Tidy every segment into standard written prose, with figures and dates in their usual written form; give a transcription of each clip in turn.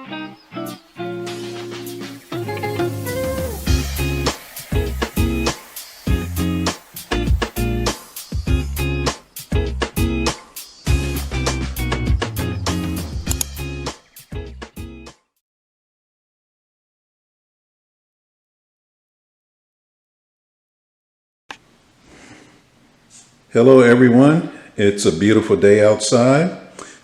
Hello everyone, it's a beautiful day outside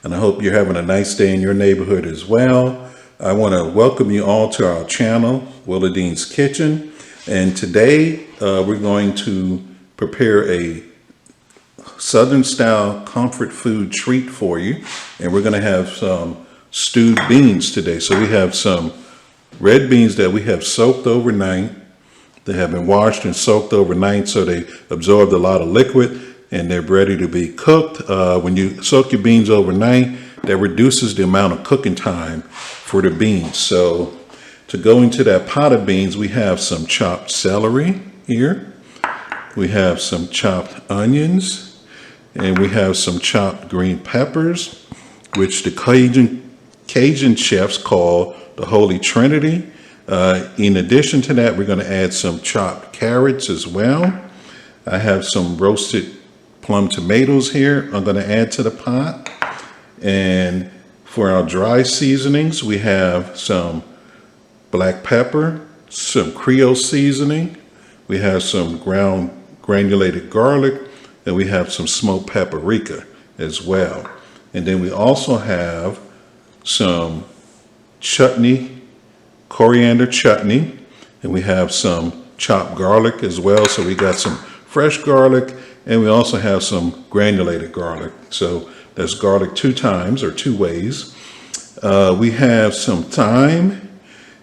and I hope you're having a nice day in your neighborhood as well. I want to welcome you all to our channel, Willadine's Kitchen, and today we're going to prepare a Southern style comfort food treat for you, and we're going to have some stewed beans today. So we have some red beans that we have soaked overnight. They have been washed and soaked overnight so they absorbed a lot of liquid and they're ready to be cooked. When you soak your beans overnight, that reduces the amount of cooking time for the beans. So to go into that pot of beans, we have some chopped celery here. We have some chopped onions, and we have some chopped green peppers, which the Cajun chefs call the Holy Trinity. In addition to that, we're going to add some chopped carrots as well. I have some roasted plum tomatoes here I'm going to add to the pot. And for our dry seasonings, we have some black pepper, some Creole seasoning, we have some ground granulated garlic, and we have some smoked paprika as well. And then we also have some chutney, coriander chutney, and we have some chopped garlic as well. So we got some fresh garlic, and we also have some granulated garlic. So that's garlic 2 times or 2 ways. We have some thyme,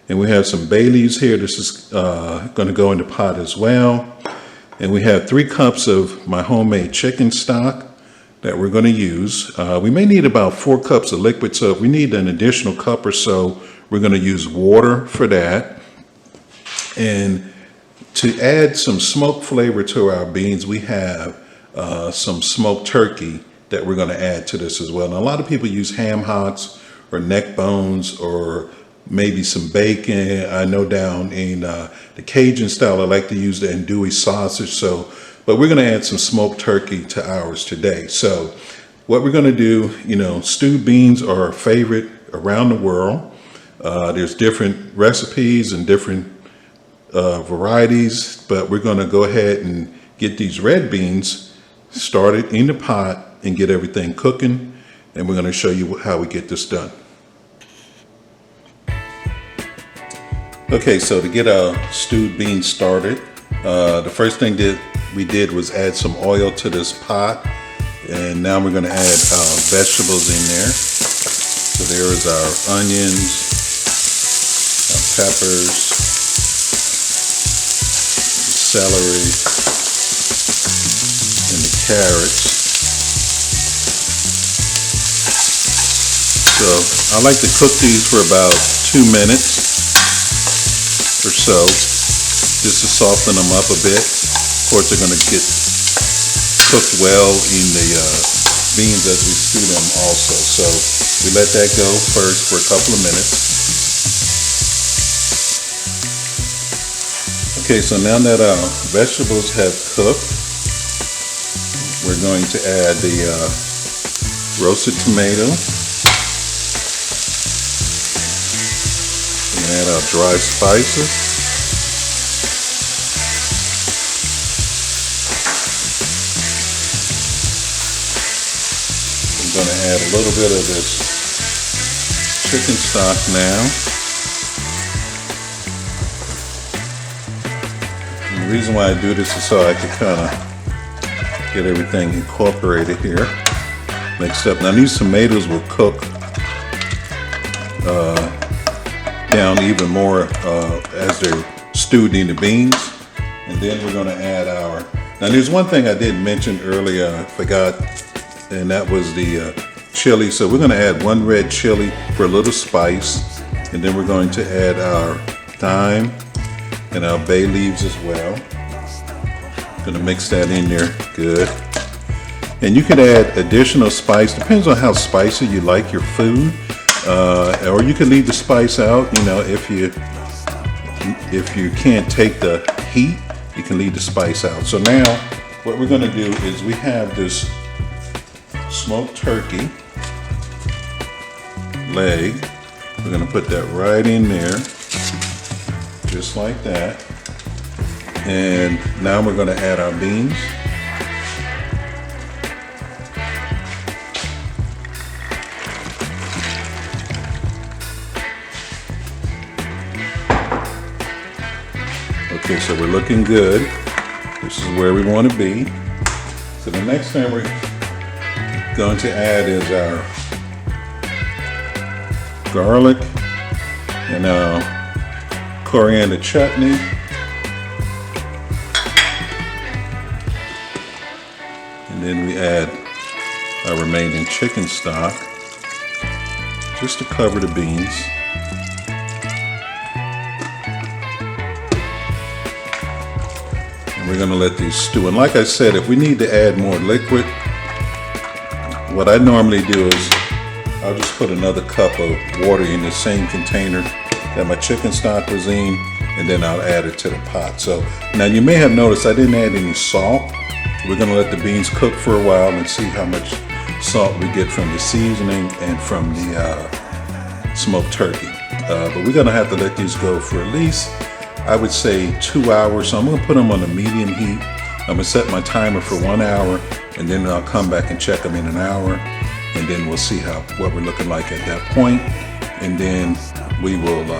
and we have some bay leaves here. This is going to go in the pot as well. And we have 3 cups of my homemade chicken stock that we're going to use. We may need about 4 cups of liquid, so if we need an additional cup or so, we're going to use water for that. And to add some smoked flavor to our beans, we have some smoked turkey that we're going to add to this as well. Now, a lot of people use ham hocks or neck bones or maybe some bacon. I know down in the Cajun style, I like to use the andouille sausage. But we're going to add some smoked turkey to ours today. So what we're going to do, stewed beans are our favorite around the world. There's different recipes and different varieties, but we're going to go ahead and get these red beans started in the pot and get everything cooking, and we're going to show you how we get this done. Okay, so to get our stewed beans started, the first thing that we did was add some oil to this pot, and now we're going to add vegetables in there. So there is our onions, our peppers, celery, and the carrots. So I like to cook these for about 2 minutes or so, just to soften them up a bit. Of course, they're going to get cooked well in the beans as we stew them also. So we let that go first for a couple of minutes. Okay, so now that our vegetables have cooked, we're going to add the roasted tomato. And add our dry spices. I'm going to add a little bit of this chicken stock now. The reason why I do this is so I can kind of get everything incorporated here, mixed up. Now these tomatoes will cook down even more as they're stewed in the beans. And then we're going to add our, now there's one thing I didn't mention earlier, I forgot, and that was the chili. So we're going to add 1 red chili for a little spice, and then we're going to add our thyme and our bay leaves as well. Going to mix that in there good. And you can add additional spice, depends on how spicy you like your food. or you can leave the spice out. You know, if you can't take the heat, you can leave the spice out. So now what we're going to do is we have this smoked turkey leg. We're going to put that right in there, just like that. And now we're going to add our beans. Okay, so we're looking good. This is where we want to be. So the next thing we're going to add is our garlic and coriander chutney. And then we add our remaining chicken stock just to cover the beans. And we're going to let these stew. And like I said, if we need to add more liquid, what I normally do is I'll just put another cup of water in the same container that my chicken stock was in, and then I'll add it to the pot. So now you may have noticed I didn't add any salt. We're going to let the beans cook for a while and see how much salt we get from the seasoning and from the smoked turkey. But we're going to have to let these go for at least, I would say, 2 hours. So I'm going to put them on a medium heat. I'm going to set my timer for 1 hour, and then I'll come back and check them in an hour. And then we'll see what we're looking like at that point. And then we will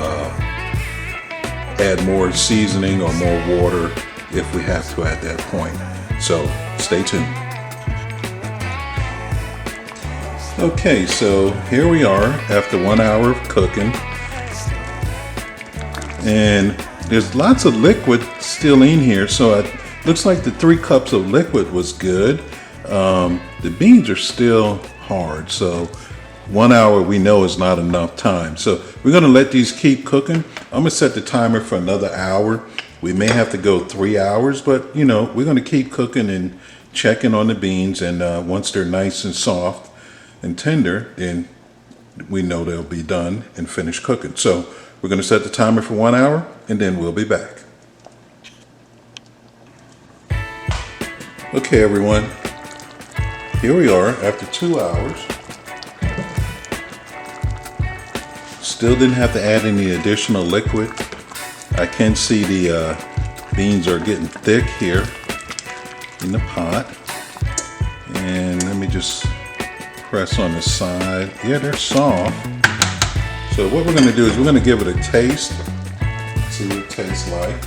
add more seasoning or more water if we have to at that point. So stay tuned. Okay, so here we are after 1 hour of cooking. And there's lots of liquid still in here. So it looks like the 3 cups of liquid was good. The beans are still hard, so 1 hour we know is not enough time. So we're going to let these keep cooking. I'm going to set the timer for another hour. We may have to go 3 hours, but you know, we're going to keep cooking and checking on the beans, and once they're nice and soft and tender, then we know they'll be done and finished cooking. So we're going to set the timer for 1 hour, and then we'll be back. Okay, everyone. Here we are after 2 hours. Still didn't have to add any additional liquid. I can see the beans are getting thick here in the pot. And let me just press on the side. Yeah, they're soft. So what we're going to do is we're going to give it a taste. See what it tastes like.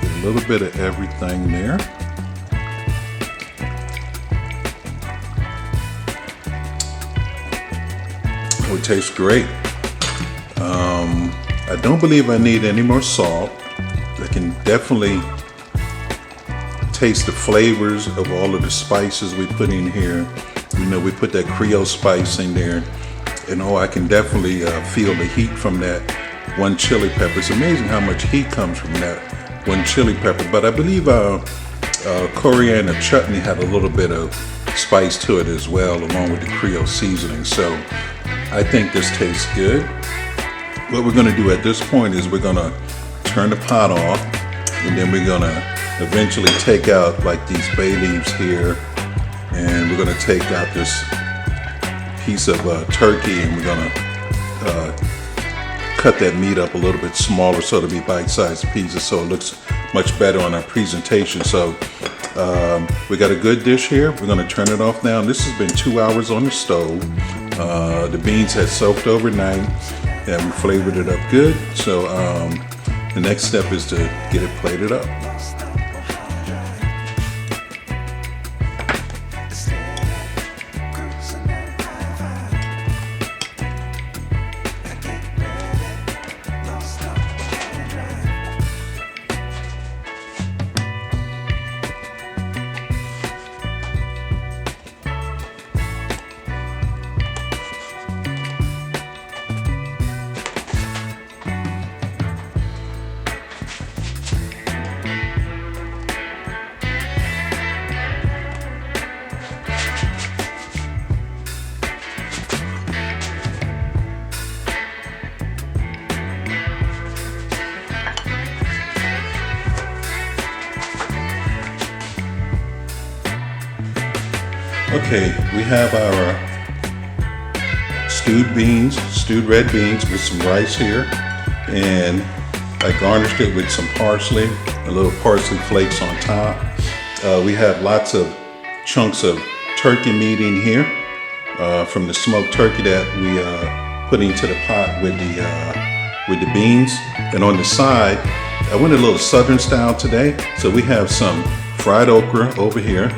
A little bit of everything there. Oh, it tastes great. I don't believe I need any more salt. I can definitely taste the flavors of all of the spices we put in here. You know, we put that Creole spice in there. And I can definitely feel the heat from that one chili pepper. It's amazing how much heat comes from that one chili pepper, but I believe coriander chutney had a little bit of spice to it as well, along with the Creole seasoning. So I think this tastes good. What we're going to do at this point is we're going to turn the pot off, and then we're going to eventually take out like these bay leaves here, and we're going to take out this piece of turkey, and we're going to cut that meat up a little bit smaller so it'll be bite-sized pieces, so it looks much better on our presentation. So we got a good dish here. We're going to turn it off now. This has been 2 hours on the stove. The beans had soaked overnight, and we flavored it up good. So the next step is to get it plated up. Okay, we have our stewed red beans with some rice here, and I garnished it with some parsley, a little parsley flakes on top. We have lots of chunks of turkey meat in here from the smoked turkey that we put into the pot with the beans. And on the side, I went a little southern style today, so we have some fried okra over here,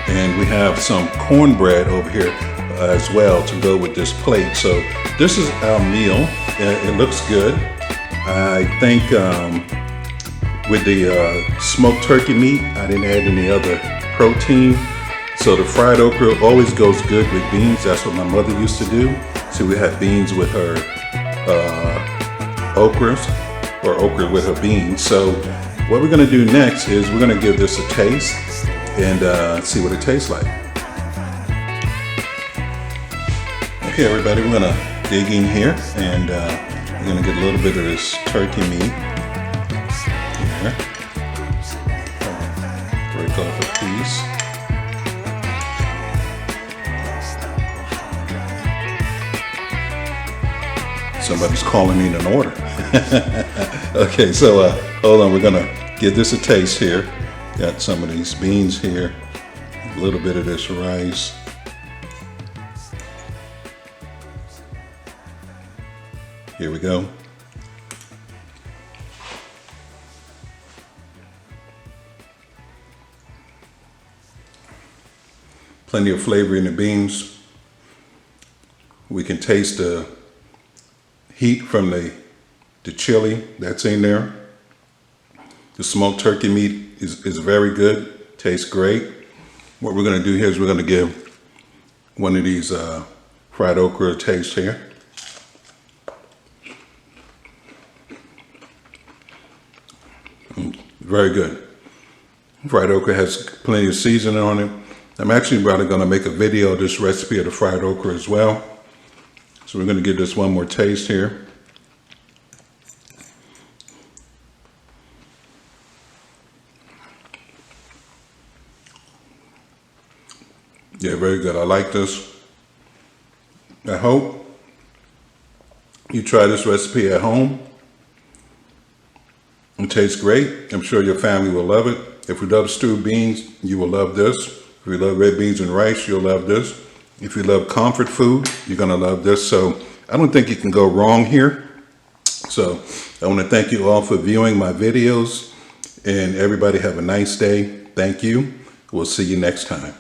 and we have some cornbread over here as well to go with this plate. So this is our meal. It looks good. I think with the smoked turkey meat, I didn't add any other protein. So the fried okra always goes good with beans. That's what my mother used to do. So we had beans with her okras, or okra with her beans. So what we're gonna do next is we're gonna give this a taste and see what it tastes like. Okay, everybody, we're gonna dig in here, and we're gonna get a little bit of this turkey meat here. Break off a piece. Somebody's calling in an order. Okay, so hold on, we're gonna give this a taste here. Got some of these beans here, a little bit of this rice. Here we go. Plenty of flavor in the beans. We can taste the heat from the chili that's in there. The smoked turkey meat is very good, tastes great. What we're gonna do here is we're gonna give one of these fried okra a taste here. Very good. Fried okra has plenty of seasoning on it. I'm actually probably gonna make a video of this recipe of the fried okra as well. So we're gonna give this one more taste here. Yeah, very good. I like this. I hope you try this recipe at home. It tastes great. I'm sure your family will love it. If you love stewed beans, you will love this. If you love red beans and rice, you'll love this. If you love comfort food, you're gonna love this. So I don't think you can go wrong here. So I wanna thank you all for viewing my videos, and everybody have a nice day. Thank you. We'll see you next time.